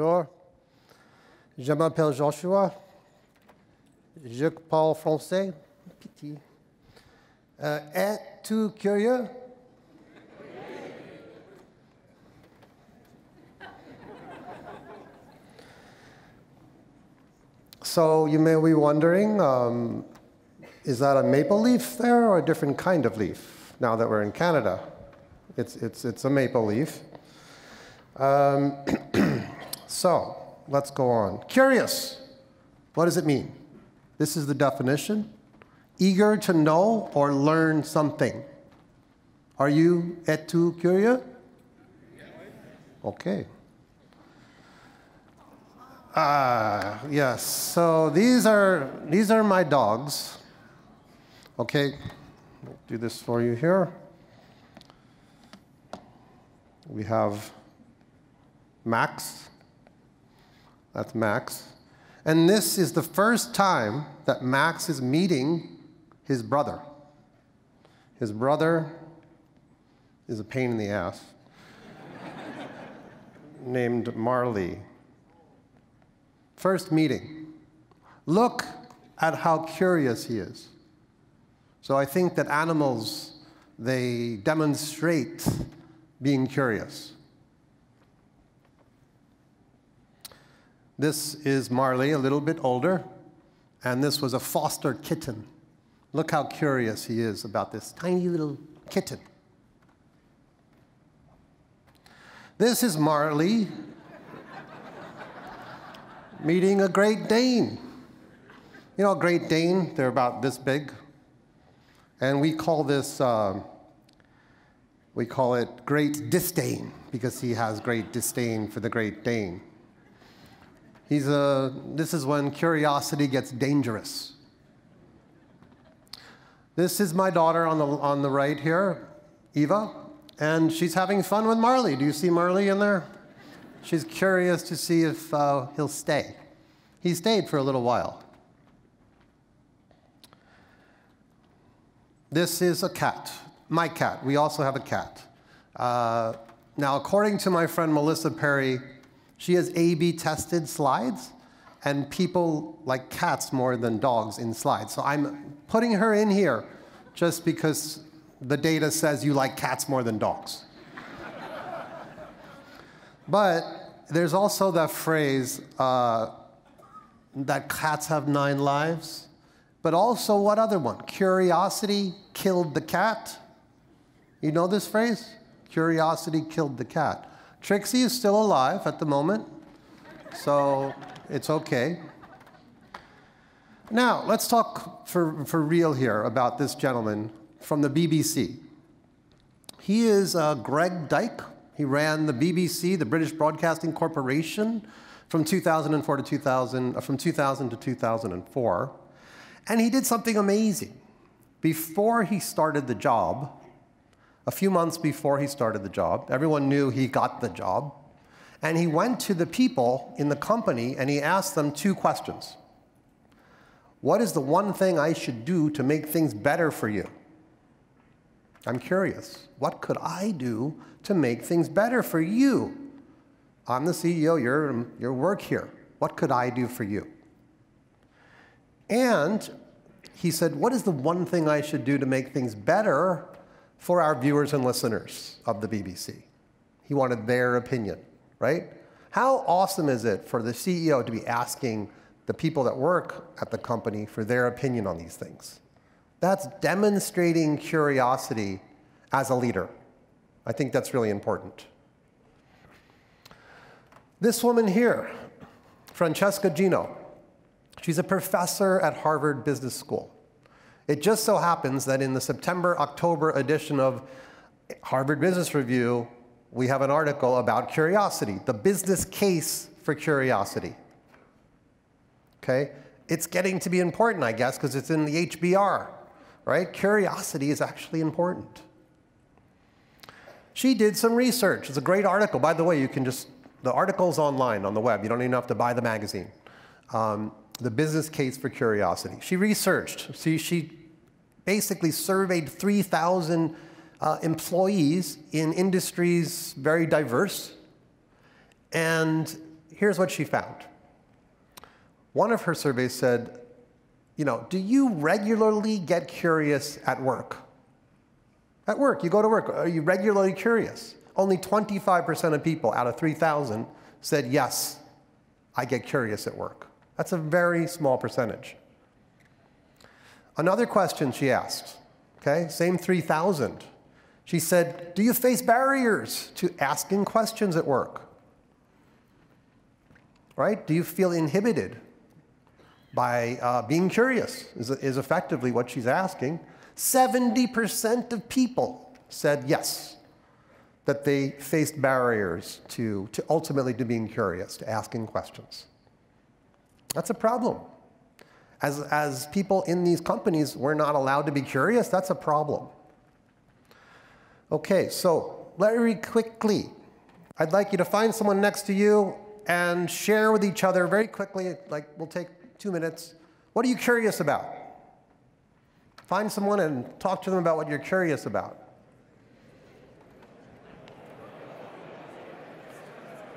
Bonjour. Je m'appelle Joshua. Je parle français. Pitié. Es-tu curieux? So you may be wondering, is that a maple leaf there or a different kind of leaf? Now that we're in Canada, it's a maple leaf. So let's go on. Curious. What does it mean? This is the definition. Eager to know or learn something. Are you es-tu curieux? Okay. Yes, so these are my dogs. Okay, I'll do this for you here. We have Max. That's Max. And this is the first time that Max is meeting his brother. His brother is a pain in the ass, named Marley. First meeting. Look at how curious he is. So I think that animals, they demonstrate being curious. This is Marley, a little bit older, and this was a foster kitten. Look how curious he is about this tiny little kitten. This is Marley meeting a Great Dane. You know, a Great Dane, they're about this big. And we call this, we call it Great Disdain, because he has great disdain for the Great Dane. This is when curiosity gets dangerous. This is my daughter on the right here, Eva, and she's having fun with Marley. Do you see Marley in there? She's curious to see if he'll stay. He stayed for a little while. This is a cat, my cat. We also have a cat. Now, according to my friend Melissa Perry, she has A/B tested slides, and people like cats more than dogs in slides. So I'm putting her in here just because the data says you like cats more than dogs. But there's also that phrase that cats have 9 lives. But also, what other one? Curiosity killed the cat. You know this phrase? Curiosity killed the cat. Trixie is still alive at the moment, so it's okay. Now, let's talk for real here about this gentleman from the BBC. He is Greg Dyke. He ran the BBC, the British Broadcasting Corporation, from 2000 to 2004. And he did something amazing. Before he started the job, a few months before he started the job, everyone knew he got the job. And he went to the people in the company and he asked them 2 questions. What is the one thing I should do to make things better for you? I'm curious. What could I do to make things better for you? I'm the CEO, your work here. What could I do for you? And he said, what is the one thing I should do to make things better for our viewers and listeners of the BBC? He wanted their opinion, right? How awesome is it for the CEO to be asking the people that work at the company for their opinion on these things? That's demonstrating curiosity as a leader. I think that's really important. This woman here, Francesca Gino, she's a professor at Harvard Business School. It just so happens that in the September-October edition of Harvard Business Review, we have an article about curiosity, the business case for curiosity. Okay? It's getting to be important, I guess, because it's in the HBR, right? Curiosity is actually important. She did some research. It's a great article. By the way, the article's online on the web. You don't even have to buy the magazine. The business case for curiosity. She researched. She basically surveyed 3,000 employees in industries very diverse. And here's what she found. One of her surveys said, do you regularly get curious at work? At work, you go to work, are you regularly curious? Only 25% of people out of 3,000 said, yes, I get curious at work. That's a very small percentage. Another question she asked, okay, same 3,000. She said, do you face barriers to asking questions at work? Right? Do you feel inhibited by being curious is effectively what she's asking. 70% of people said yes, that they faced barriers to ultimately to being curious, to asking questions. That's a problem. As people in these companies, we're not allowed to be curious. That's a problem. Okay, so very quickly, I'd like you to find someone next to you and share with each other very quickly, like we'll take 2 minutes. What are you curious about? Find someone and talk to them about what you're curious about.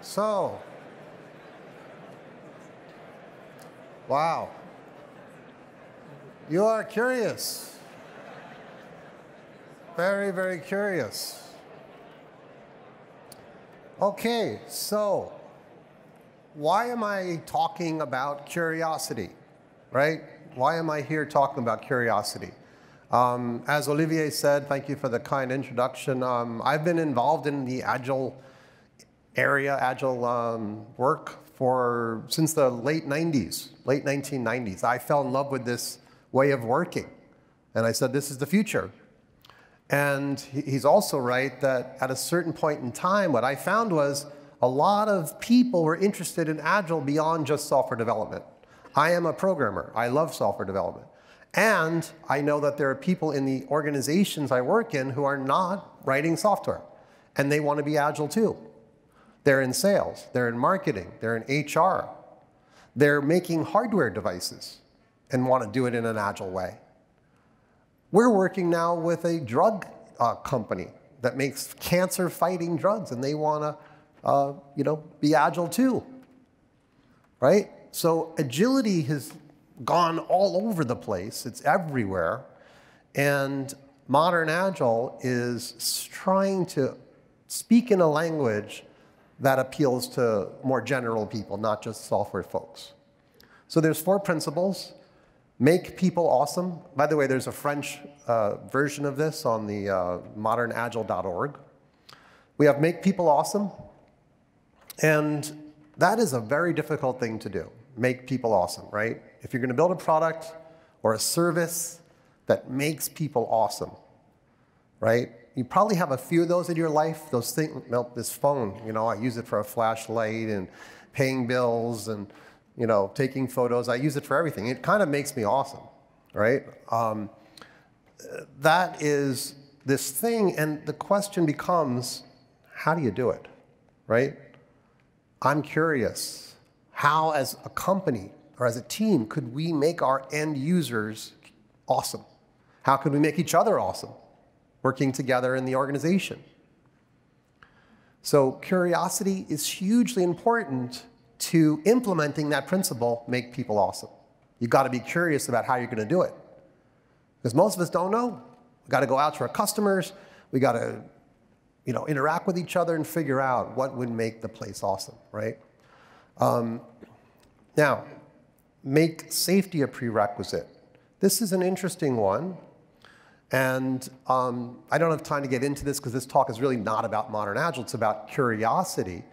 So, wow. You are curious. Very, very curious. Okay, so why am I talking about curiosity, right? Why am I here talking about curiosity? As Olivier said, thank you for the kind introduction. I've been involved in the Agile area, Agile work since the late 90s, late 1990s. I fell in love with this way of working. And I said, this is the future. And he's also right that at a certain point in time, what I found was a lot of people were interested in Agile beyond just software development. I am a programmer. I love software development. And I know that there are people in the organizations I work in who are not writing software. And they want to be Agile too. They're in sales. They're in marketing. They're in HR. They're making hardware devices and want to do it in an Agile way. We're working now with a drug company that makes cancer-fighting drugs, and they want to be Agile too, right? So agility has gone all over the place. It's everywhere. And modern Agile is trying to speak in a language that appeals to more general people, not just software folks. So there's 4 principles. Make people awesome. By the way, there's a French version of this on the modernagile.org. We have make people awesome. And that is a very difficult thing to do. Make people awesome, right? If you're going to build a product or a service that makes people awesome, right? You probably have a few of those in your life. Those things, this phone, I use it for a flashlight and paying bills and taking photos. I use it for everything. It kind of makes me awesome, right? That is this thing, and the question becomes, how do you do it, right? I'm curious. How, as a company or as a team, could we make our end users awesome? How could we make each other awesome, working together in the organization? So curiosity is hugely important to implementing that principle, make people awesome. You've got to be curious about how you're going to do it. Because most of us don't know. We've got to go out to our customers. We've got to interact with each other and figure out what would make the place awesome, right? Now, make safety a prerequisite. This is an interesting one. And I don't have time to get into this because this talk is really not about modern Agile. It's about curiosity.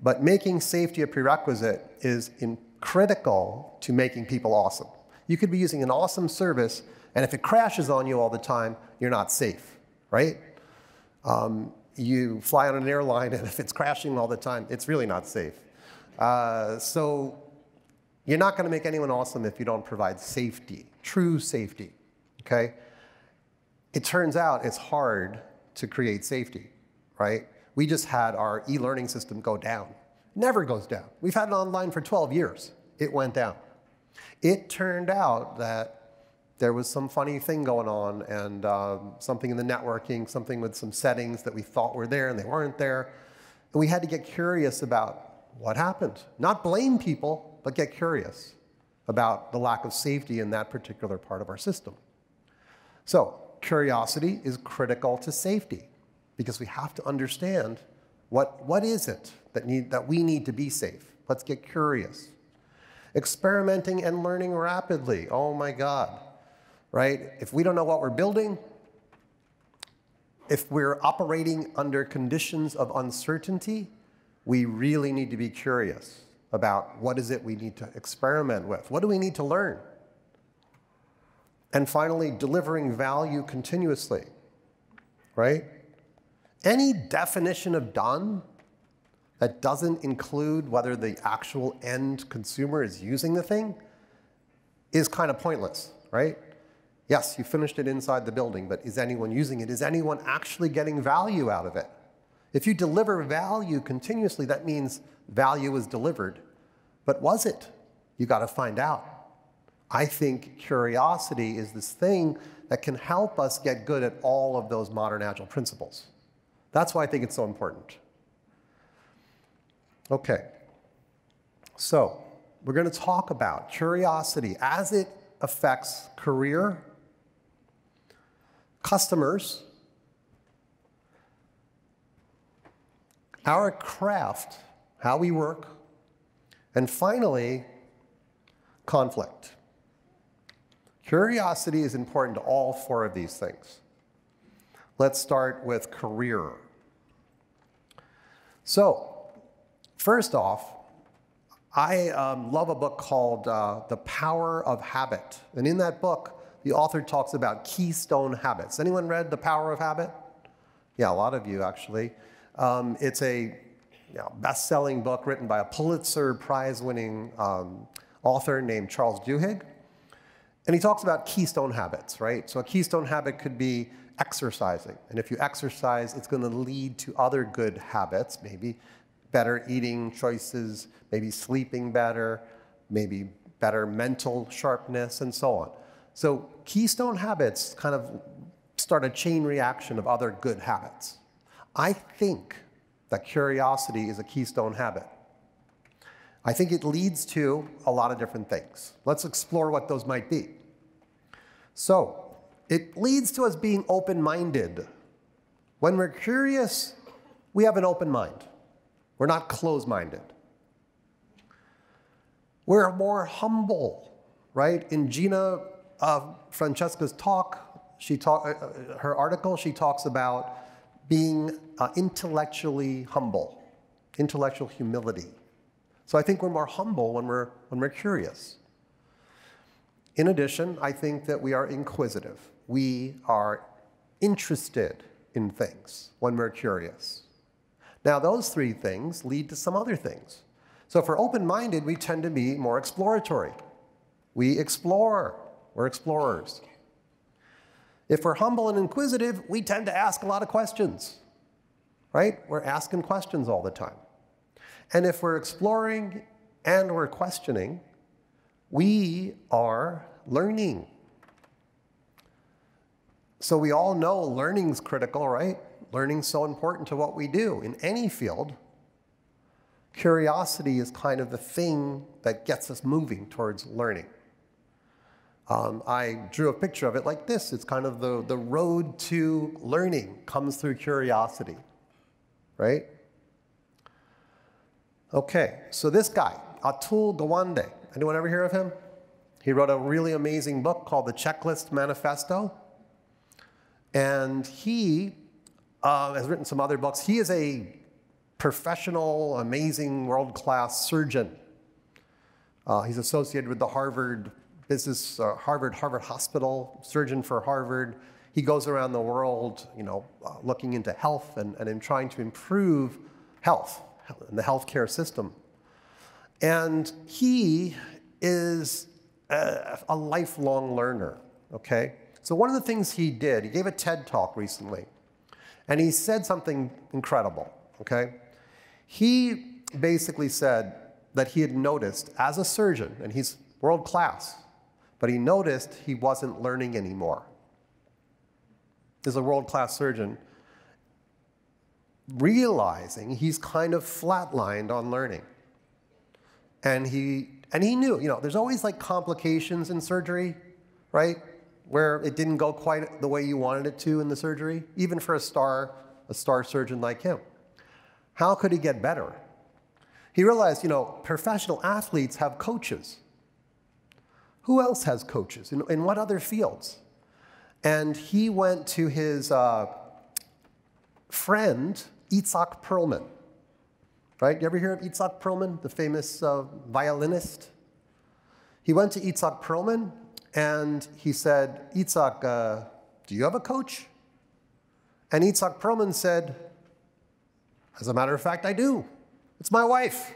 But making safety a prerequisite is critical to making people awesome. You could be using an awesome service, and if it crashes on you all the time, you're not safe, right? You fly on an airline, and if it's crashing all the time, it's really not safe. So you're not going to make anyone awesome if you don't provide safety, true safety, okay? It turns out it's hard to create safety, right? We just had our e-learning system go down. Never goes down. We've had it online for 12 years. It went down. It turned out that there was some funny thing going on and something in the networking, something with some settings that we thought were there and they weren't there. And we had to get curious about what happened. Not blame people, but get curious about the lack of safety in that particular part of our system. So curiosity is critical to safety because we have to understand what is it that we need to be safe. Let's get curious. Experimenting and learning rapidly. Oh my God, right? If we don't know what we're building, if we're operating under conditions of uncertainty, we really need to be curious about what is it we need to experiment with. What do we need to learn? And finally, delivering value continuously, right? Any definition of done that doesn't include whether the actual end consumer is using the thing is kind of pointless, right? Yes, you finished it inside the building, but is anyone using it? Is anyone actually getting value out of it? If you deliver value continuously, that means value is delivered. But was it? You got to find out. I think curiosity is this thing that can help us get good at all of those modern agile principles. That's why I think it's so important. Okay, so we're going to talk about curiosity as it affects career, customers, our craft, how we work, and finally, conflict. Curiosity is important to all four of these things. Let's start with career. So, first off, I love a book called The Power of Habit. And in that book, the author talks about Keystone Habits. Anyone read The Power of Habit? Yeah, a lot of you, actually. It's a best-selling book written by a Pulitzer Prize-winning author named Charles Duhigg. And he talks about keystone habits, right? So a keystone habit could be exercising. And if you exercise, it's going to lead to other good habits, maybe better eating choices, maybe sleeping better, maybe better mental sharpness, and so on. So keystone habits kind of start a chain reaction of other good habits. I think that curiosity is a keystone habit. I think it leads to a lot of different things. Let's explore what those might be. So, it leads to us being open-minded. When we're curious, we have an open mind. We're not closed-minded. We're more humble, right? In Gina Francesca's talk, her article, she talks about being intellectually humble, intellectual humility. So I think we're more humble when we're curious. In addition, I think that we are inquisitive. We are interested in things when we're curious. Now, those three things lead to some other things. So if we're open-minded, we tend to be more exploratory. We explore. We're explorers. If we're humble and inquisitive, we tend to ask a lot of questions, right? We're asking questions all the time. And if we're exploring and we're questioning, we are learning. So we all know learning's critical, right? Learning's so important to what we do in any field. Curiosity is kind of the thing that gets us moving towards learning. I drew a picture of it like this. It's kind of the road to learning comes through curiosity, right? Okay, so this guy, Atul Gawande, anyone ever hear of him? He wrote a really amazing book called the Checklist Manifesto. And he has written some other books. He is a professional, amazing, world-class surgeon. He's associated with the Harvard Hospital, surgeon for Harvard. He goes around the world, looking into health and in trying to improve health in the healthcare system. And he is a lifelong learner, okay? So one of the things he did, he gave a TED Talk recently, and he said something incredible, okay? He basically said that he had noticed as a surgeon, and he's world class, but he noticed he wasn't learning anymore. As a world-class surgeon, realizing he's kind of flatlined on learning. And he knew, there's always like complications in surgery, right? Where it didn't go quite the way you wanted it to in the surgery, even for a star surgeon like him. How could he get better? He realized, professional athletes have coaches. Who else has coaches? In what other fields? And he went to his friend, Itzhak Perlman. Right? You ever hear of Itzhak Perlman, the famous violinist? He went to Itzhak Perlman, and he said, Itzhak, do you have a coach? And Itzhak Perlman said, as a matter of fact, I do. It's my wife.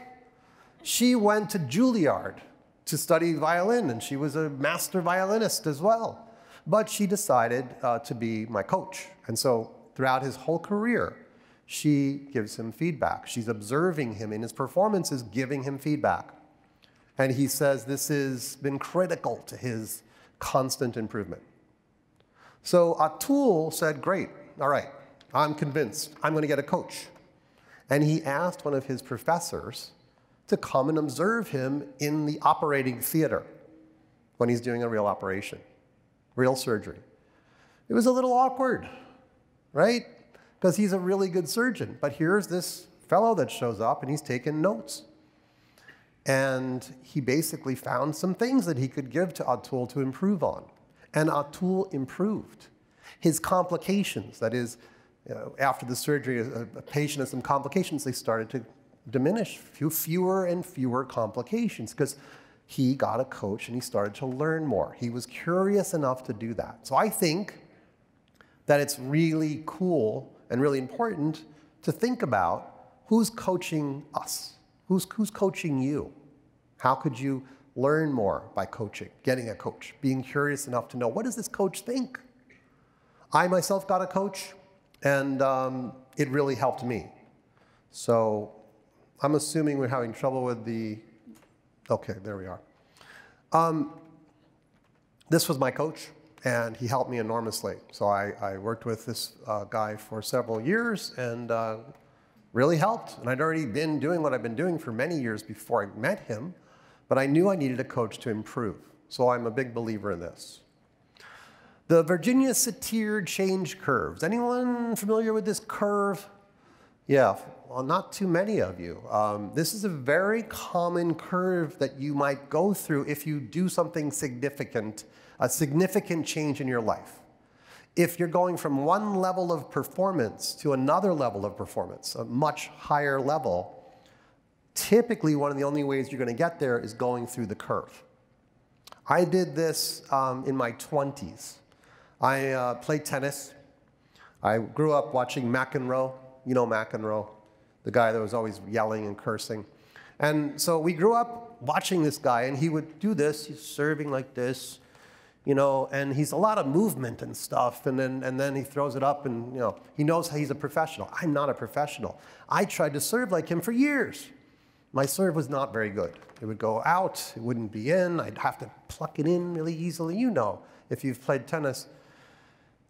She went to Juilliard to study violin, and she was a master violinist as well. But she decided to be my coach. And so throughout his whole career, she gives him feedback. She's observing him in his performances, giving him feedback. And he says this has been critical to his constant improvement. So Atul said, great, all right, I'm convinced. I'm going to get a coach. And he asked one of his professors to come and observe him in the operating theater when he's doing a real operation, real surgery. It was a little awkward, right? Because he's a really good surgeon. But here's this fellow that shows up, and he's taking notes. And he basically found some things that he could give to Atul to improve on. And Atul improved. His complications, that is, after the surgery, a patient has some complications, they started to diminish, fewer and fewer complications, because he got a coach and he started to learn more. He was curious enough to do that. So I think that it's really cool and really important to think about who's coaching us, who's coaching you. How could you learn more by coaching, getting a coach, being curious enough to know, what does this coach think? I myself got a coach, and it really helped me. So I'm assuming we're having trouble with the, okay, there we are. This was my coach, and he helped me enormously. So I worked with this guy for several years, and really helped. And I'd already been doing what I've been doing for many years before I met him, but I knew I needed a coach to improve. So I'm a big believer in this. The Virginia Satir change curves. Anyone familiar with this curve? Yeah, well, not too many of you. This is a very common curve that you might go through if you do something significant, a significant change in your life. If you're going from one level of performance to another level of performance, a much higher level, typically one of the only ways you're going to get there is going through the curve. I did this in my 20s. I played tennis. I grew up watching McEnroe. You know McEnroe, the guy that was always yelling and cursing. And so we grew up watching this guy, and he would do this. He's serving like this, and he's a lot of movement and stuff. And then he throws it up, and he knows he's a professional. I'm not a professional. I tried to serve like him for years. My serve was not very good. It would go out. It wouldn't be in. I'd have to pluck it in really easily. If you've played tennis.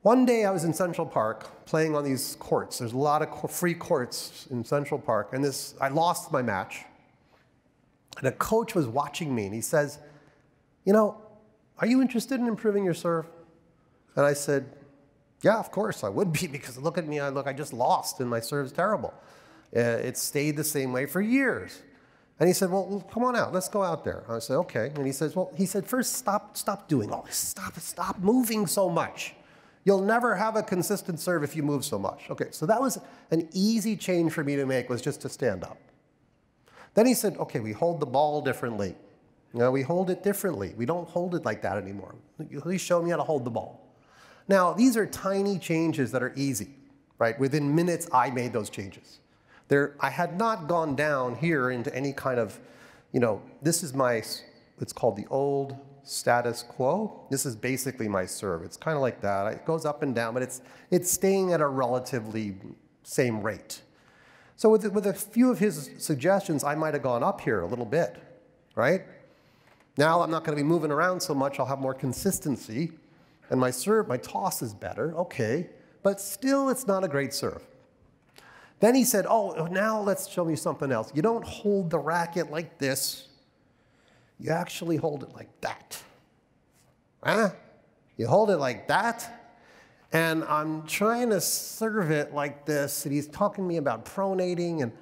One day I was in Central Park playing on these courts. There's a lot of free courts in Central Park. And I lost my match. And a coach was watching me, and he says, are you interested in improving your serve? And I said, yeah, of course I would be, because look at me, I just lost, and my serve's terrible. It stayed the same way for years. And he said, well, come on out. Let's go out there. I said, okay. And he said, first, stop doing all this. Stop moving so much. You'll never have a consistent serve if you move so much. Okay, so that was an easy change for me to make, was just to stand up. Then he said, okay, we hold the ball differently. We hold it differently. We don't hold it like that anymore. At least show me how to hold the ball. Now, these are tiny changes that are easy, right? Within minutes, I made those changes. I had not gone down here into any kind of, this is it's called the old status quo. This is basically my serve. It's kind of like that. It goes up and down, but it's staying at a relatively same rate. So with a few of his suggestions, I might have gone up here a little bit, right? Now I'm not going to be moving around so much. I'll have more consistency, and my toss is better. Okay, but still it's not a great serve. Then he said, oh, now let's show me something else. You don't hold the racket like this. You actually hold it like that. Huh? You hold it like that? And I'm trying to serve it like this, and he's talking to me about pronating, and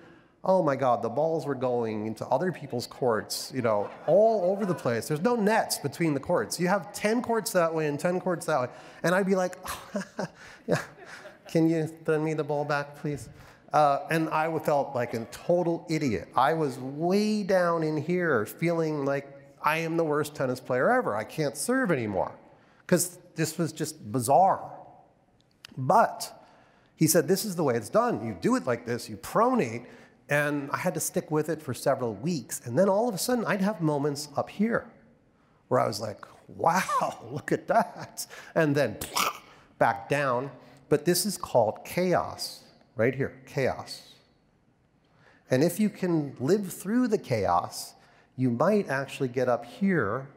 oh my God, the balls were going into other people's courts, you know, all over the place. There's no nets between the courts. You have 10 courts that way and 10 courts that way. And I'd be like, yeah, can you throw me the ball back, please? And I felt like a total idiot. I was way down in here feeling like I am the worst tennis player ever. I can't serve anymore because this was just bizarre. But he said, this is the way it's done. You do it like this, you pronate, and I had to stick with it for several weeks. And then all of a sudden, I'd have moments up here where I was like, wow, look at that. And then back down. But this is called chaos. Right here, chaos. And if you can live through the chaos, you might actually get up here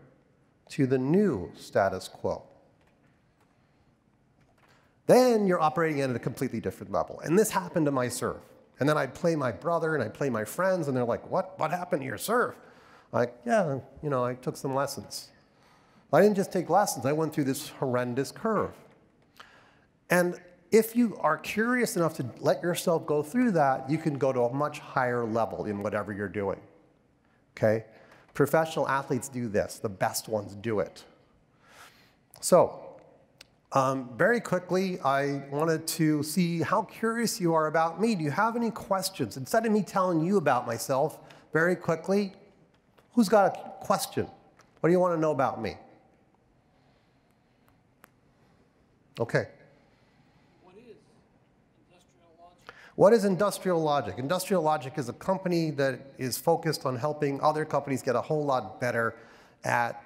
to the new status quo. Then you're operating at a completely different level. And this happened to my serve. And then I'd play my brother and I'd play my friends, and they're like, what happened to your serve? Like, yeah, you know, I took some lessons. I didn't just take lessons, I went through this horrendous curve. And if you are curious enough to let yourself go through that, you can go to a much higher level in whatever you're doing, okay? Professional athletes do this. The best ones do it. So, very quickly, I wanted to see how curious you are about me. Do you have any questions? Instead of me telling you about myself, very quickly, who's got a question? What do you want to know about me? Okay. What is Industrial Logic? Industrial Logic is a company that is focused on helping other companies get a whole lot better at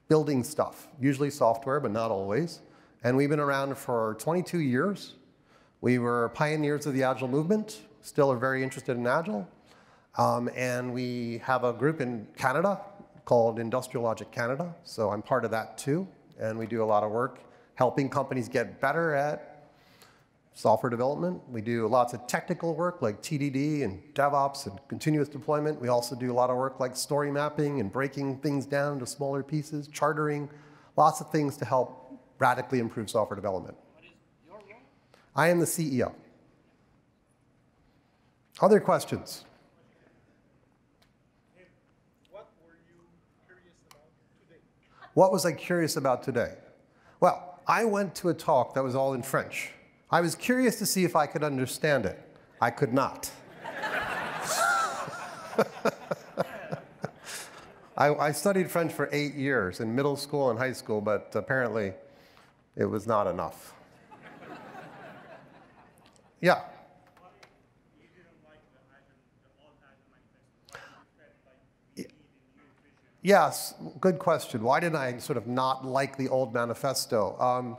building stuff, usually software, but not always. And we've been around for 22 years. We were pioneers of the Agile movement, still are very interested in Agile. And we have a group in Canada called Industrial Logic Canada, so I'm part of that too. And we do a lot of work helping companies get better at software development. We do lots of technical work like TDD and DevOps and continuous deployment. We also do a lot of work like story mapping and breaking things down into smaller pieces, chartering, lots of things to help radically improve software development. What is your role? I am the CEO. Other questions? What were you curious about today? What was I curious about today? Well, I went to a talk that was all in French. I was curious to see if I could understand it. I could not. I studied French for 8 years in middle school and high school, but apparently it was not enough. Yeah? You didn't like the old Agile manifesto. Why did you feel like you need a new vision? Yes, good question. Why did I sort of not like the old manifesto?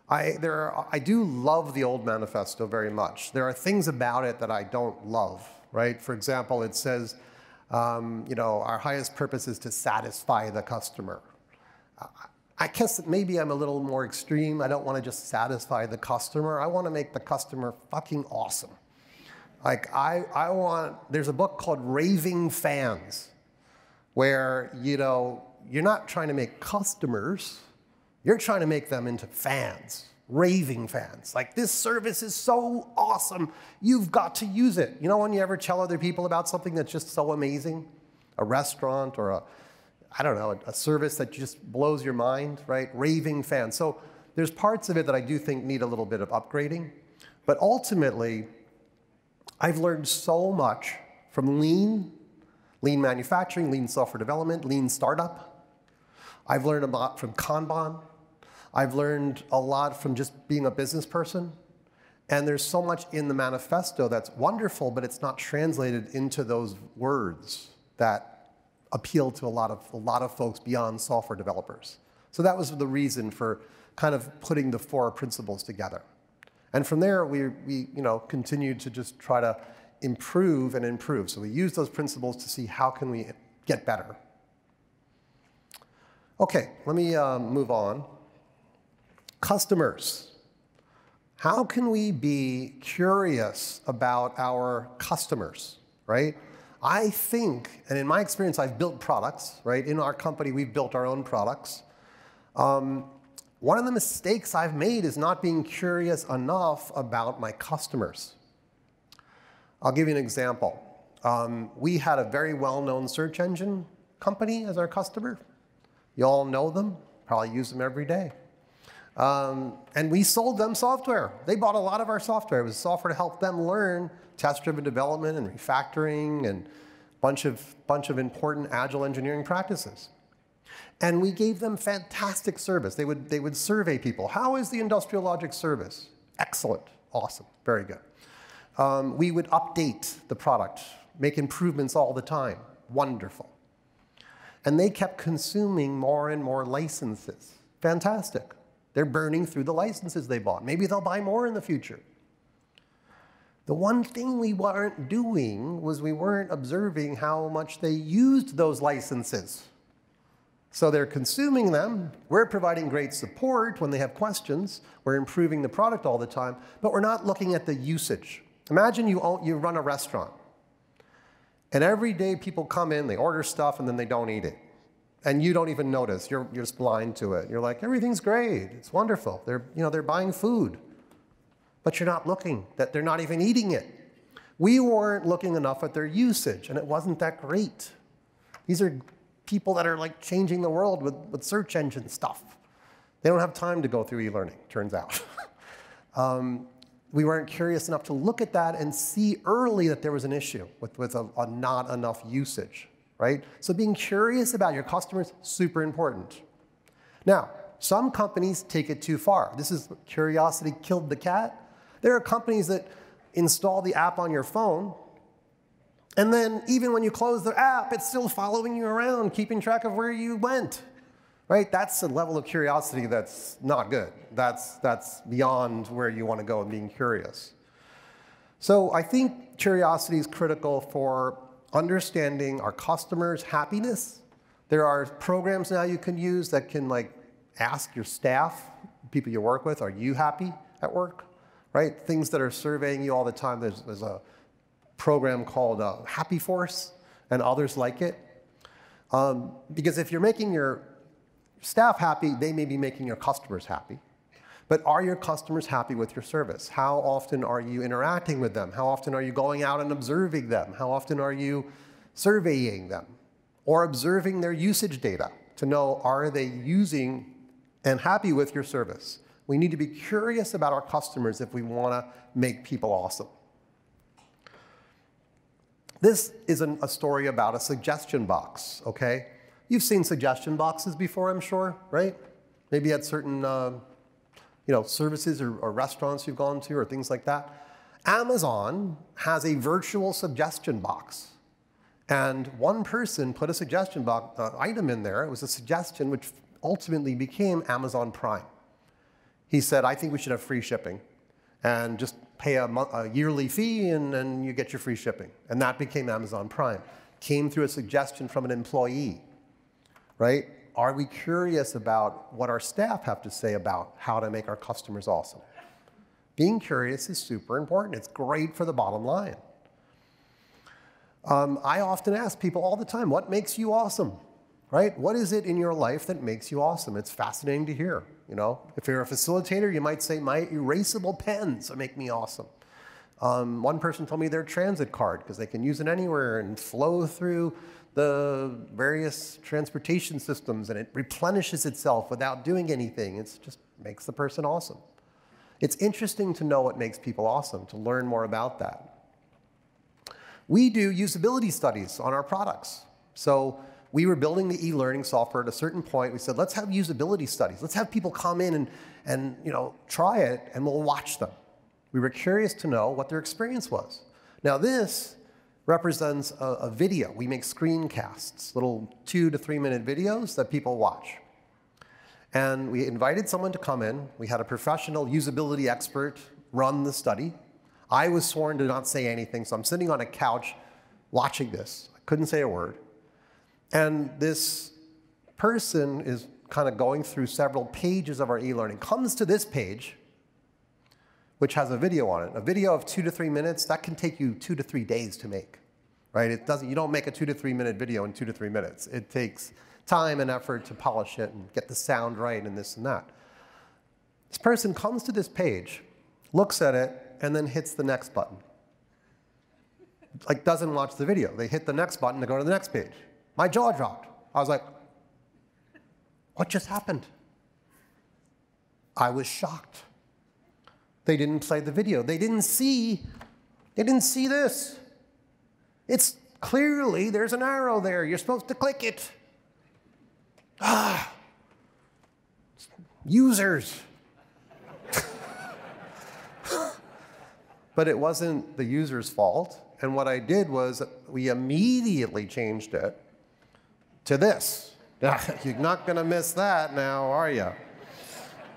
I do love the old manifesto very much. There are things about it that I don't love, right? For example, it says, you know, our highest purpose is to satisfy the customer. I guess that maybe I'm a little more extreme. I don't want to just satisfy the customer. I want to make the customer fucking awesome. Like, there's a book called Raving Fans, where, you know, you're not trying to make customers, you're trying to make them into fans, raving fans. Like, this service is so awesome, you've got to use it. You know when you ever tell other people about something that's just so amazing? A restaurant or I don't know, a service that just blows your mind, right? Raving fans. So there's parts of it that I do think need a little bit of upgrading. But ultimately, I've learned so much from lean manufacturing, lean software development, lean startup. I've learned a lot from Kanban. I've learned a lot from just being a business person. And there's so much in the manifesto that's wonderful, but it's not translated into those words that appeal to a lot of folks beyond software developers. So that was the reason for kind of putting the 4 principles together. And from there, we you know, continued to just try to improve and improve. So we used those principles to see how can we get better. Okay, let me move on. Customers. How can we be curious about our customers, right? I think, and in my experience, I've built products, right? In our company, we've built our own products. One of the mistakes I've made is not being curious enough about my customers. I'll give you an example. We had a very well-known search engine company as our customer. You all know them, probably use them every day. And we sold them software. They bought a lot of our software. It was software to help them learn test-driven development and refactoring and bunch of important agile engineering practices. And we gave them fantastic service. They would survey people. How is the industrial logic service? Excellent, awesome, very good. We would update the product, make improvements all the time. Wonderful. And they kept consuming more and more licenses. Fantastic. They're burning through the licenses they bought. Maybe they'll buy more in the future. The one thing we weren't doing was we weren't observing how much they used those licenses. So they're consuming them. We're providing great support when they have questions. We're improving the product all the time, but we're not looking at the usage. Imagine you run a restaurant, and every day people come in, they order stuff, and then they don't eat it. And you don't even notice. You're just blind to it. You're like, everything's great. It's wonderful. They're buying food. But you're not looking, that they're not even eating it. We weren't looking enough at their usage, and it wasn't that great. These are people that are like changing the world with search engine stuff. They don't have time to go through e-learning, turns out. We weren't curious enough to look at that and see early that there was an issue with a not enough usage, right? So being curious about your customers, super important. Now, some companies take it too far. This is curiosity killed the cat. There are companies that install the app on your phone, and then even when you close the app, it's still following you around, keeping track of where you went, right? That's a level of curiosity that's not good. That's beyond where you want to go in being curious. So I think curiosity is critical for understanding our customers' happiness. There are programs now you can use that can like ask your staff, people you work with, are you happy at work? Right? Things that are surveying you all the time. There's a program called Happy Force and others like it. Because if you're making your staff happy, they may be making your customers happy. But are your customers happy with your service? How often are you interacting with them? How often are you going out and observing them? How often are you surveying them? Or observing their usage data to know, are they using and happy with your service? We need to be curious about our customers if we want to make people awesome. This is a story about a suggestion box, okay? You've seen suggestion boxes before, I'm sure, right? Maybe at certain services or restaurants you've gone to or things like that. Amazon has a virtual suggestion box. And one person put a suggestion box item in there. It was a suggestion which ultimately became Amazon Prime. He said, I think we should have free shipping. And just pay a yearly fee, and then you get your free shipping. And that became Amazon Prime. Came through a suggestion from an employee, right? Are we curious about what our staff have to say about how to make our customers awesome? Being curious is super important. It's great for the bottom line. I often ask people all the time, what makes you awesome? Right? What is it in your life that makes you awesome? It's fascinating to hear. If you're a facilitator, you might say, my erasable pens make me awesome. One person told me their transit card, because they can use it anywhere and flow through the various transportation systems, and it replenishes itself without doing anything. It just makes the person awesome. It's interesting to know what makes people awesome, to learn more about that. We do usability studies on our products. So we were building the e-learning software at a certain point. We said, let's have usability studies. Let's have people come in and try it, and we'll watch them. We were curious to know what their experience was. Now this represents a video. We make screencasts, little 2 to 3 minute videos that people watch. And we invited someone to come in. We had a professional usability expert run the study. I was sworn to not say anything, so I'm sitting on a couch watching this. I couldn't say a word. And this person is kind of going through several pages of our e-learning, comes to this page, which has a video on it. A video of 2 to 3 minutes, that can take you 2 to 3 days to make, right? You don't make a 2 to 3 minute video in 2 to 3 minutes. It takes time and effort to polish it and get the sound right and this and that. This person comes to this page, looks at it, and then hits the next button. Like, doesn't watch the video. They hit the next button to go to the next page. My jaw dropped. I was like, what just happened? I was shocked. They didn't play the video. They didn't see this. It's clearly, there's an arrow there. You're supposed to click it. Users. But it wasn't the user's fault. And what I did was we immediately changed it to this. You're not going to miss that now, are you?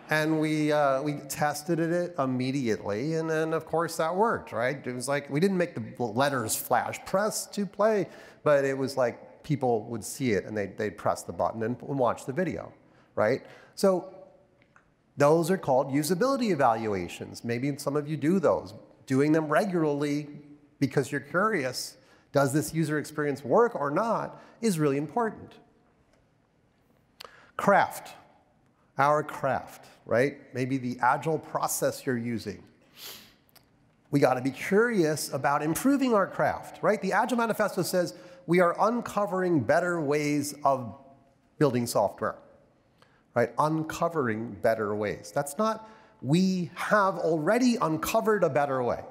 And we tested it immediately, and then of course that worked, right? It was like, we didn't make the letters flash, press to play, but it was like people would see it and they'd press the button and watch the video, right? So those are called usability evaluations. Maybe some of you do those. Doing them regularly because you're curious, does this user experience work or not, is really important. Craft, our craft, right? Maybe the agile process you're using. We got to be curious about improving our craft, right? The Agile Manifesto says we are uncovering better ways of building software, right? Uncovering better ways. That's not, we have already uncovered a better way,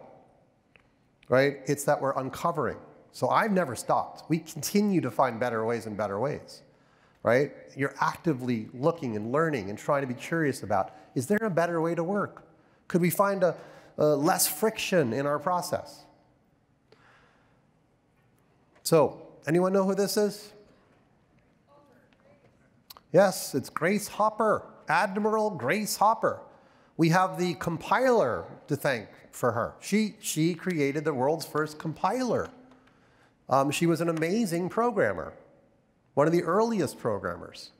right? It's that we're uncovering. So I've never stopped. We continue to find better ways and better ways, right? You're actively looking and learning and trying to be curious about, is there a better way to work? Could we find a less friction in our process? So, anyone know who this is? Yes, it's Grace Hopper, Admiral Grace Hopper. We have the compiler to thank for her. She created the world's first compiler. She was an amazing programmer, one of the earliest programmers.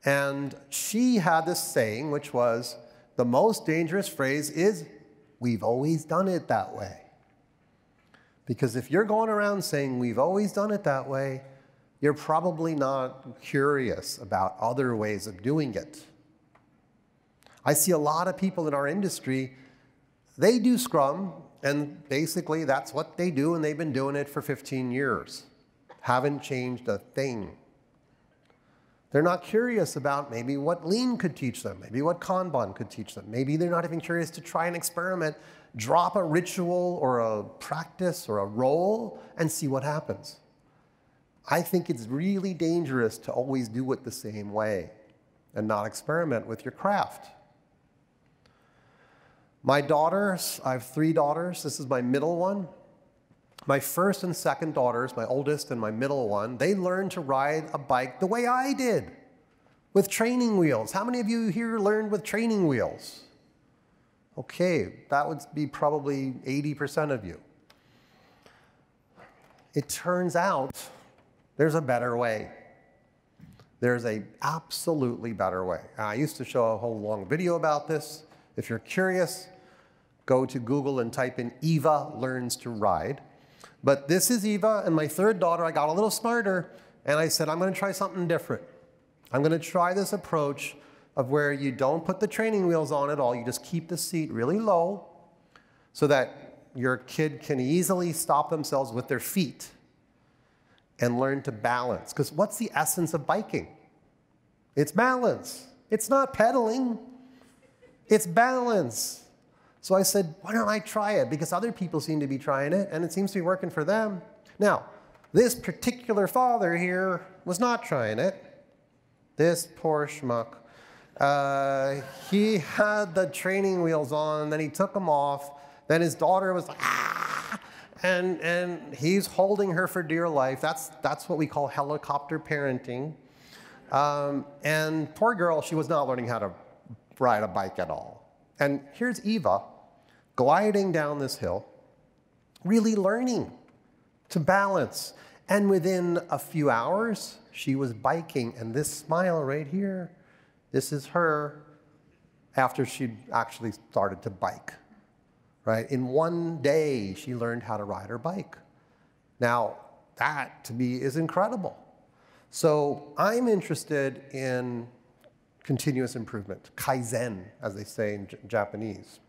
And she had this saying, which was, the most dangerous phrase is, we've always done it that way. Because if you're going around saying, we've always done it that way, you're probably not curious about other ways of doing it. I see a lot of people in our industry, they do Scrum, and basically that's what they do, and they've been doing it for 15 years. Haven't changed a thing. They're not curious about maybe what Lean could teach them, maybe what Kanban could teach them. Maybe they're not even curious to try and experiment, drop a ritual or a practice or a role and see what happens. I think it's really dangerous to always do it the same way and not experiment with your craft. My daughters, I have 3 daughters. This is my middle one. My first and second daughters, my oldest and my middle one, they learned to ride a bike the way I did, with training wheels. How many of you here learned with training wheels? Okay, that would be probably 80% of you. It turns out there's a better way. There's an absolutely better way. I used to show a whole long video about this. If you're curious, go to Google and type in Eva learns to ride. But this is Eva, and my third daughter, I got a little smarter, and I said, I'm going to try something different. I'm going to try this approach of where you don't put the training wheels on at all. You just keep the seat really low so that your kid can easily stop themselves with their feet and learn to balance. Because what's the essence of biking? It's balance. It's not pedaling. It's balance. So I said, why don't I try it? Because other people seem to be trying it, and it seems to be working for them. Now, this particular father here was not trying it. This poor schmuck. He had the training wheels on, then he took them off. Then his daughter was like, ah! And he's holding her for dear life. That's what we call helicopter parenting. And poor girl, she was not learning how to ride a bike at all. And here's Eva gliding down this hill, really learning to balance. And within a few hours, she was biking. And this smile right here, this is her after she'd actually started to bike, right? In one day, she learned how to ride her bike. Now, that to me is incredible. So I'm interested in continuous improvement, kaizen, as they say in Japanese.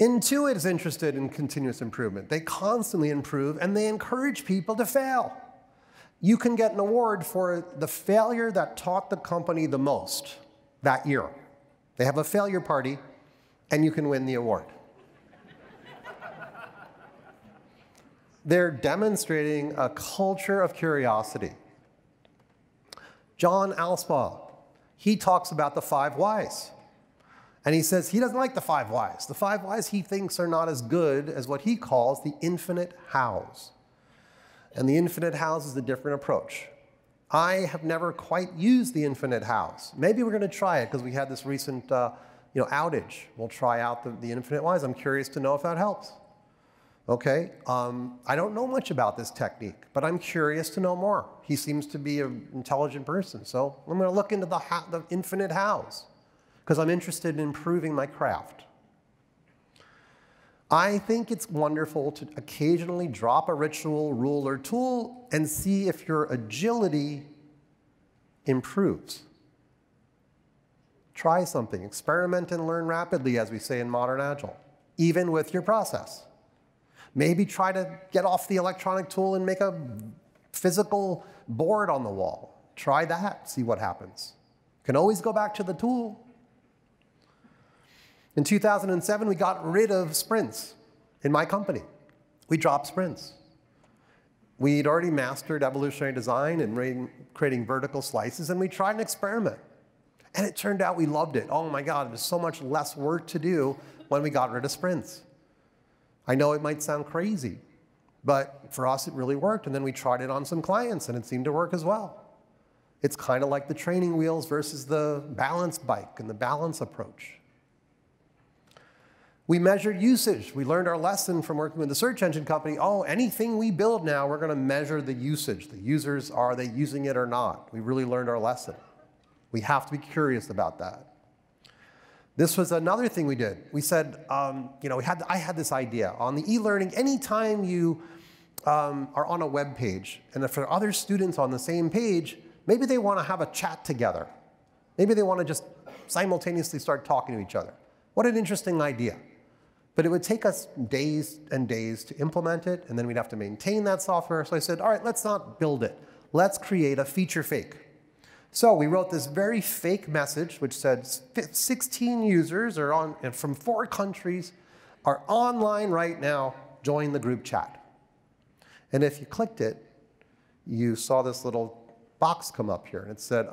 Intuit is interested in continuous improvement. They constantly improve, and they encourage people to fail. You can get an award for the failure that taught the company the most that year. They have a failure party, and you can win the award. They're demonstrating a culture of curiosity. John Alspaugh, he talks about the 5 whys. And he says he doesn't like the 5 whys. The 5 whys he thinks are not as good as what he calls the infinite hows. And the infinite hows is a different approach. I have never quite used the infinite hows. Maybe we're going to try it because we had this recent outage. We'll try out the infinite whys. I'm curious to know if that helps. Okay, I don't know much about this technique, but I'm curious to know more. He seems to be an intelligent person, so I'm going to look into the infinite hows because I'm interested in improving my craft. I think it's wonderful to occasionally drop a ritual, rule, or tool and see if your agility improves. Try something. Experiment and learn rapidly, as we say in modern Agile, even with your process. Maybe try to get off the electronic tool and make a physical board on the wall. Try that, see what happens. You can always go back to the tool. In 2007, we got rid of sprints in my company. We dropped sprints. We'd already mastered evolutionary design and creating vertical slices, and we tried an experiment. And it turned out we loved it. Oh my God, there's so much less work to do when we got rid of sprints. I know it might sound crazy, but for us it really worked. And then we tried it on some clients, and it seemed to work as well. It's kind of like the training wheels versus the balance bike and the balance approach. We measured usage. We learned our lesson from working with the search engine company. Oh, anything we build now, we're going to measure the usage. The users, are they using it or not? We really learned our lesson. We have to be curious about that. This was another thing we did. We said, I had this idea. On the e-learning, anytime you are on a web page, and if there are other students on the same page, maybe they want to have a chat together. Maybe they want to just simultaneously start talking to each other. What an interesting idea. But it would take us days and days to implement it, and then we'd have to maintain that software. So I said, all right, let's not build it. Let's create a feature fake. So we wrote this very fake message, which said 16 users from 4 countries are online right now. Join the group chat. And if you clicked it, you saw this little box come up here. And it said,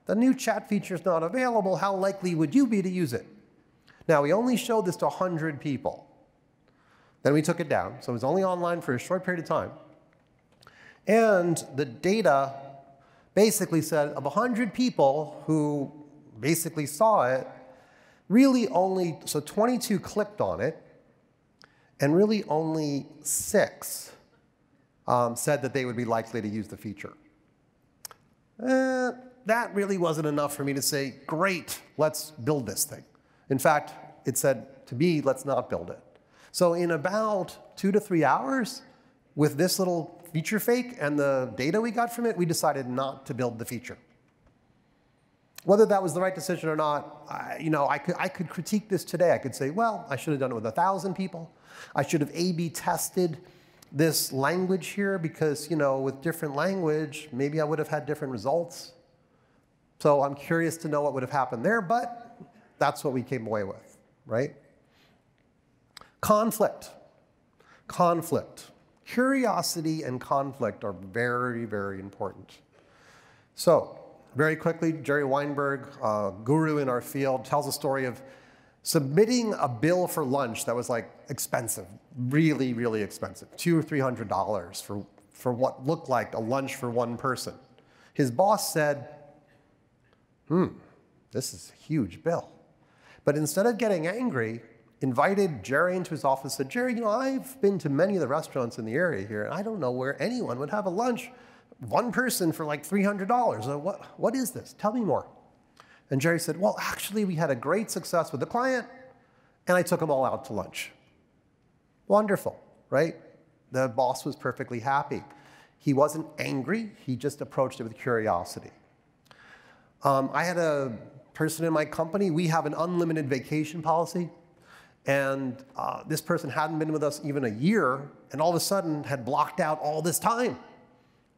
the new chat feature is not available. How likely would you be to use it? Now, we only showed this to 100 people. Then we took it down. So it was only online for a short period of time. And the data basically said of 100 people who basically saw it, really only, so 22 clicked on it, and really only 6 said that they would be likely to use the feature. That really wasn't enough for me to say, great, let's build this thing. In fact, it said to me, let's not build it. So in about 2 to 3 hours, with this little feature fake and the data we got from it, we decided not to build the feature. Whether that was the right decision or not, I could critique this today. I could say, well, I should have done it with 1,000 people. I should have A/B tested this language here because, with different language, maybe I would have had different results. So I'm curious to know what would have happened there, but that's what we came away with, right? Conflict. Curiosity and conflict are very, very important. So, very quickly, Jerry Weinberg, guru in our field, tells a story of submitting a bill for lunch that was like expensive, really, really expensive, $200 or $300 for what looked like a lunch for one person. His boss said, this is a huge bill. But instead of getting angry, invited Jerry into his office, said, Jerry, I've been to many of the restaurants in the area here, and I don't know where anyone would have a lunch, one person for like $300. What is this? Tell me more. And Jerry said, well, actually, we had a great success with the client, and I took them all out to lunch. Wonderful, right? The boss was perfectly happy. He wasn't angry. He just approached it with curiosity. I had a person in my company. We have an unlimited vacation policy. And this person hadn't been with us even a year, and all of a sudden had blocked out all this time.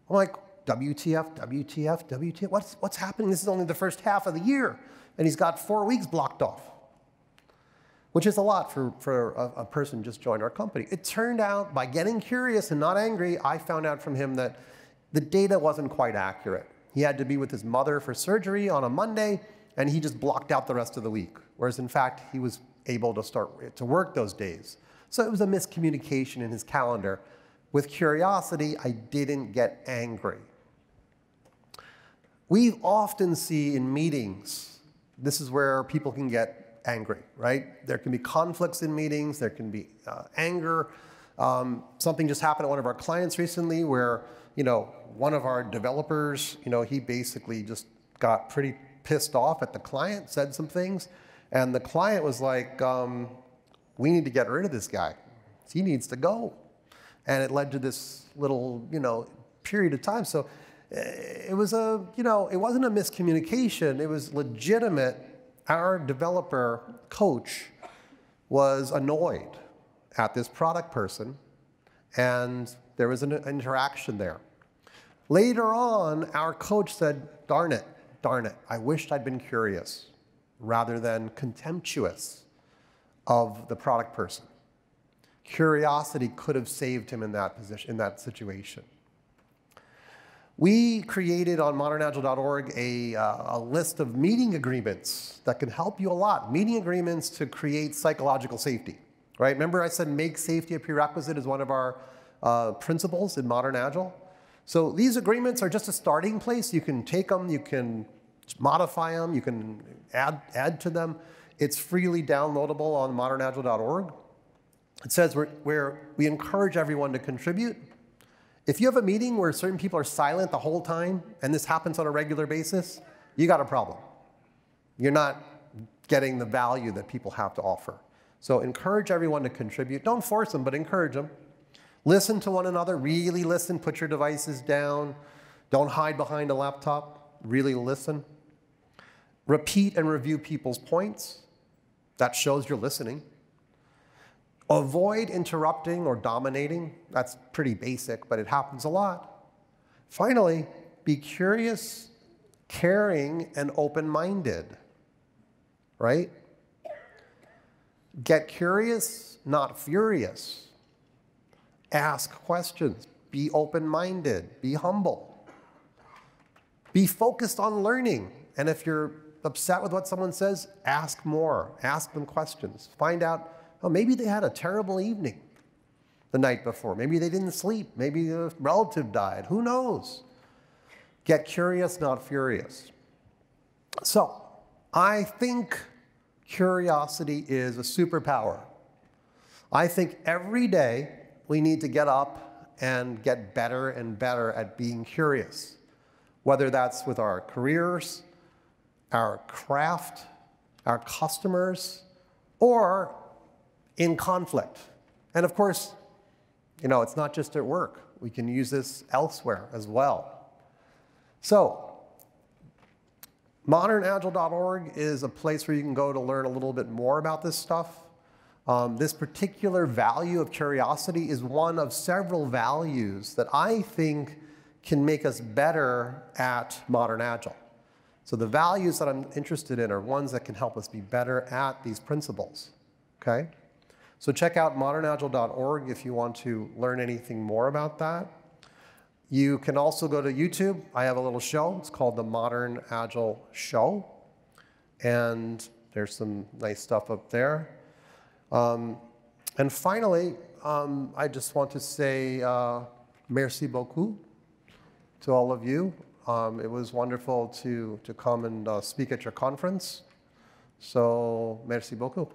I'm like, WTF, WTF, WTF, what's happening? This is only the first half of the year, and he's got 4 weeks blocked off, which is a lot for a person just joined our company. It turned out, by getting curious and not angry, I found out from him that the data wasn't quite accurate. He had to be with his mother for surgery on a Monday, and he just blocked out the rest of the week, whereas in fact, he was able to start to work those days. So it was a miscommunication in his calendar. With curiosity, I didn't get angry. We often see in meetings, this is where people can get angry, right? There can be conflicts in meetings, there can be anger. Something just happened at one of our clients recently where, one of our developers, he basically just got pretty pissed off at the client, said some things, and the client was like, we need to get rid of this guy. He needs to go. And it led to this little, period of time. So it was it wasn't a miscommunication. It was legitimate. Our developer coach was annoyed at this product person, and there was an interaction there. Later on, our coach said, darn it, I wished I'd been curious rather than contemptuous of the product person. Curiosity could have saved him in that position, in that situation. We created on modernagile.org a list of meeting agreements that can help you a lot. Meeting agreements to create psychological safety, right? Remember I said make safety a prerequisite is one of our principles in Modern Agile. So these agreements are just a starting place. You can take them, you can modify them, you can add to them. It's freely downloadable on modernagile.org. It says we encourage everyone to contribute. If you have a meeting where certain people are silent the whole time, and this happens on a regular basis, you got a problem. You're not getting the value that people have to offer. So encourage everyone to contribute. Don't force them, but encourage them. Listen to one another, really listen, put your devices down. Don't hide behind a laptop, really listen. Repeat and review people's points. That shows you're listening. Avoid interrupting or dominating. That's pretty basic, but it happens a lot. Finally, be curious, caring, and open-minded, right? Get curious, not furious. Ask questions. Be open-minded. Be humble. Be focused on learning. And if you're upset with what someone says, ask more. Ask them questions. Find out, oh, maybe they had a terrible evening the night before. Maybe they didn't sleep. Maybe a relative died. Who knows? Get curious, not furious. So, I think curiosity is a superpower. I think every day we need to get up and get better and better at being curious, whether that's with our careers, our craft, our customers, or in conflict. And of course, it's not just at work. We can use this elsewhere as well. So, modernagile.org is a place where you can go to learn a little bit more about this stuff. This particular value of curiosity is one of several values that I think can make us better at Modern Agile. So the values that I'm interested in are ones that can help us be better at these principles, okay? So check out modernagile.org if you want to learn anything more about that. You can also go to YouTube. I have a little show. It's called the Modern Agile Show. And there's some nice stuff up there. And finally, I just want to say merci beaucoup to all of you. It was wonderful to come and speak at your conference. So, merci beaucoup.